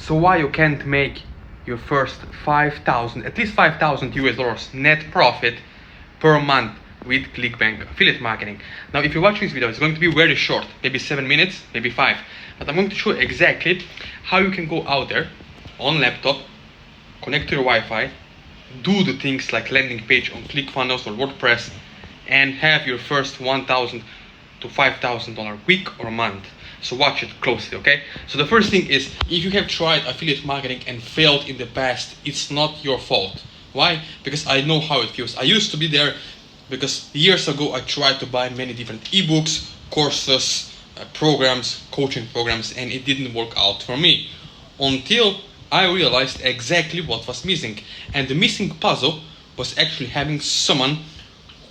So why you can't make your first 5,000, at least 5,000 US dollars net profit per month with Clickbank affiliate marketing. Now, if you're watching this video, it's going to be very short, maybe 7 minutes, maybe 5. But I'm going to show you exactly how you can go out there on laptop, connect to your Wi-Fi, do the things like landing page on ClickFunnels or WordPress, and have your first $1,000 to $5,000 week or month. So watch it closely, okay? So the first thing is, if you have tried affiliate marketing and failed in the past, it's not your fault. Why? Because I know how it feels. I used to be there because years ago I tried to buy many different ebooks, courses, programs, coaching programs, and it didn't work out for me until I realized exactly what was missing. And the missing puzzle was actually having someone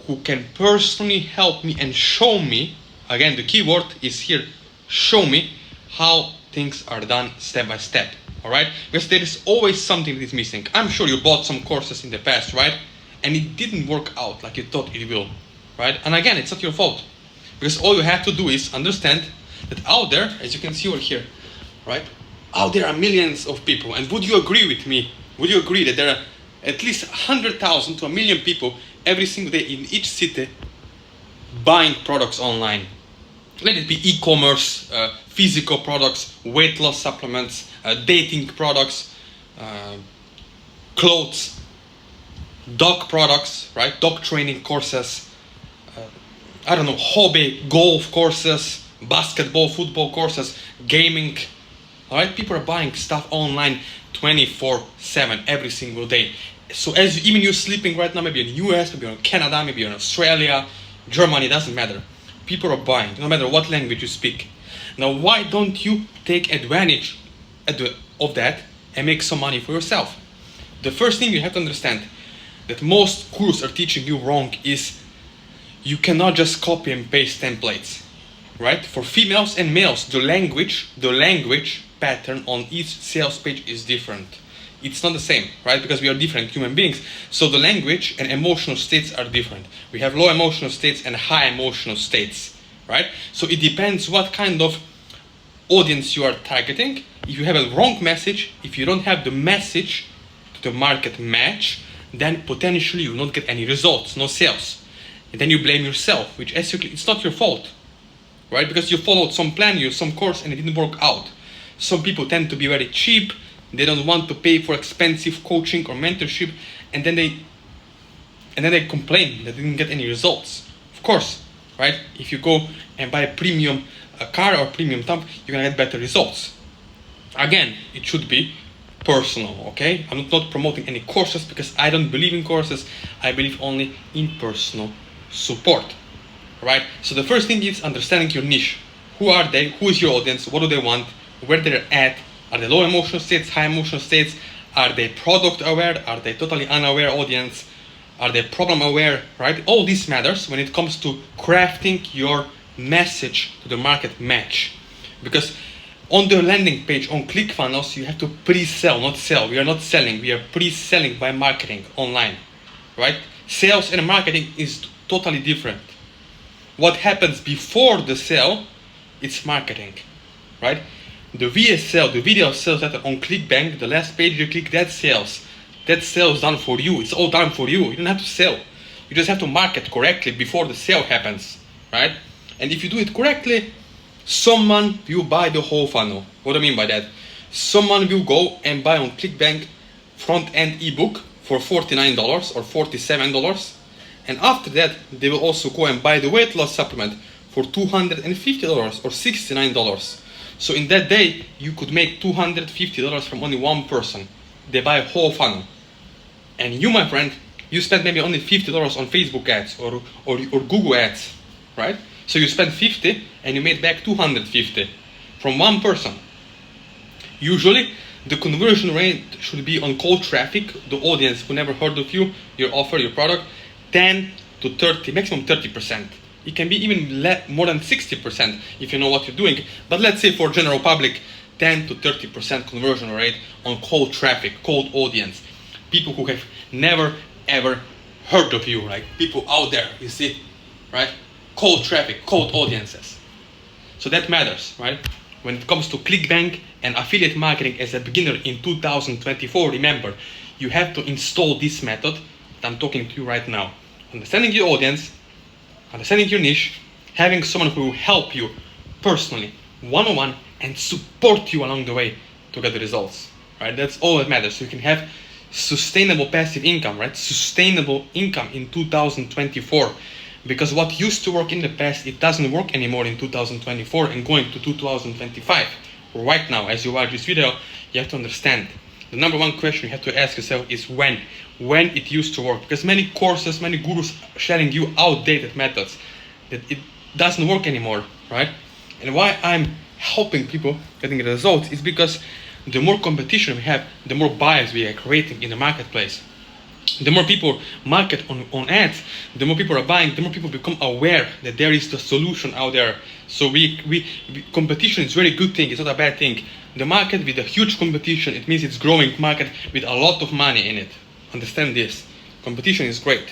who can personally help me and show me, again the keyword is here, show me how things are done step by step. Alright? Because there is always something that is missing. I'm sure you bought some courses in the past, right? And it didn't work out like you thought it will. Right? And again, it's not your fault. Because all you have to do is understand that out there, as you can see over here, right? Out there are millions of people. And would you agree with me? Would you agree that there are at least 100,000 to 1,000,000 people every single day in each city buying products online? Let it be e-commerce, physical products, weight loss supplements, dating products, clothes, dog products, right? Dog training courses, I don't know, hobby, golf courses, basketball, football courses, gaming. All right, people are buying stuff online 24/7 every single day. So as even you're sleeping right now, maybe in US, maybe in Canada, maybe in Australia, Germany, doesn't matter. People are buying, no matter what language you speak. Now, why don't you take advantage of that and make some money for yourself? The first thing you have to understand that most gurus are teaching you wrong is you cannot just copy and paste templates, right? For females and males, the language pattern on each sales page is different. It's not the same, right? Because we are different human beings. So the language and emotional states are different. We have low emotional states and high emotional states, right? So it depends what kind of audience you are targeting. If you have a wrong message, if you don't have the message to the market match, then potentially you will not get any results, no sales. And then you blame yourself, which actually it's not your fault, right? Because you followed some plan, some course, and it didn't work out. Some people tend to be very cheap. They don't want to pay for expensive coaching or mentorship, and then they complain that they didn't get any results. Of course, right? If you go and buy a premium car or premium top, you're gonna get better results. Again, it should be personal, okay? I'm not promoting any courses because I don't believe in courses. I believe only in personal support, right? So the first thing is understanding your niche. Who are they? Who is your audience? What do they want? Where they're at? Are they low emotional states, high emotional states? Are they product aware? Are they totally unaware audience? Are they problem aware, right? All this matters when it comes to crafting your message to the market match. Because on the landing page on ClickFunnels, you have to pre-sell, not sell. We are not selling, we are pre-selling by marketing online, right? Sales and marketing is totally different. What happens before the sale, it's marketing, right? The VSL, the video sales that are on Clickbank, the last page you click, that's sales. That sales done for you. It's all done for you. You don't have to sell. You just have to market correctly before the sale happens, right? And if you do it correctly, someone will buy the whole funnel. What do I mean by that? Someone will go and buy on Clickbank front-end ebook for $49 or $47. And after that, they will also go and buy the weight loss supplement for $250 or $69. So in that day, you could make $250 from only one person. They buy a whole funnel. And you, my friend, you spend maybe only $50 on Facebook ads or Google ads, right? So you spend 50 and you made back 250 from one person. Usually, the conversion rate should be on cold traffic, the audience who never heard of you, your offer, your product, 10 to 30, maximum 30%. It can be even more than 60% if you know what you're doing. But let's say for general public, 10 to 30% conversion rate on cold traffic, cold audience. People who have never ever heard of you, like people out there, you see, right? Cold traffic, cold audiences. So that matters, right? when it comes to Clickbank and affiliate marketing as a beginner in 2024, remember, you have to install this method that I'm talking to you right now. Understanding your audience, understanding your niche, having someone who will help you personally, one-on-one, and support you along the way to get the results, right? That's all that matters. So you can have sustainable passive income, right? Sustainable income in 2024. Because what used to work in the past, it doesn't work anymore in 2024 and going to 2025. Right now, as you watch this video, you have to understand the number one question you have to ask yourself is when it used to work. Because many courses, many gurus are sharing you outdated methods that it doesn't work anymore, right? And why I'm helping people getting results is because the more competition we have, the more buyers we are creating in the marketplace. The more people market on ads, the more people are buying, the more people become aware that there is the solution out there. So competition is a very good thing, it's not a bad thing. The market with a huge competition, it means it's growing market with a lot of money in it. Understand this. Competition is great.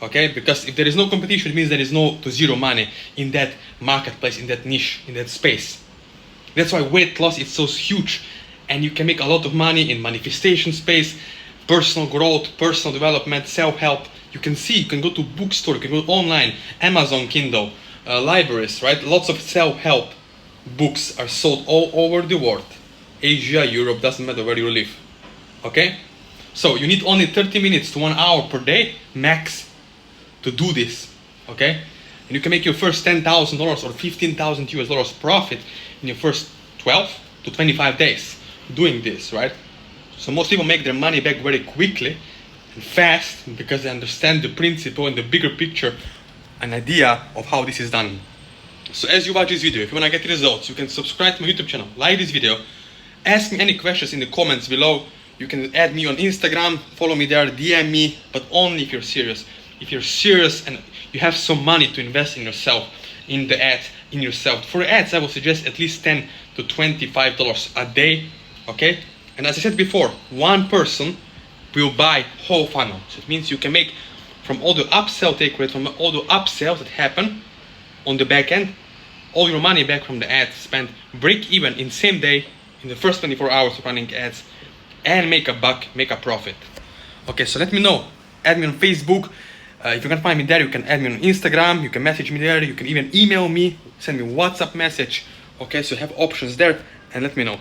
Okay? Because if there is no competition, it means there is no to zero money in that marketplace, in that niche, in that space. That's why weight loss is so huge. And you can make a lot of money in manifestation space, personal growth, personal development, self-help. You can go to bookstore, you can go online, Amazon Kindle, libraries, right? Lots of self-help books are sold all over the world. Asia, Europe, doesn't matter where you live. Okay? So you need only 30 minutes to 1 hour per day, max, to do this. Okay? And you can make your first $10,000 or 15,000 US dollars profit in your first 12 to 25 days doing this, right? So most people make their money back very quickly and fast because they understand the principle and the bigger picture, an idea of how this is done. So as you watch this video, if you want to get results, you can subscribe to my YouTube channel, like this video, ask me any questions in the comments below. You can add me on Instagram, follow me there, DM me, but only if you're serious. If you're serious and you have some money to invest in yourself, in the ads, in yourself. For ads, I would suggest at least $10 to $25 a day, okay? And as I said before, one person will buy whole funnel. So it means you can make from all the upsell take rate, from all the upsells that happen on the back end, all your money back from the ads spent, break even in same day, in the first 24 hours of running ads, and make a buck, make a profit. Okay, so let me know. Add me on Facebook. If you can't find me there, you can add me on Instagram. You can message me there. You can even email me, send me a WhatsApp message. Okay, so you have options there, and let me know.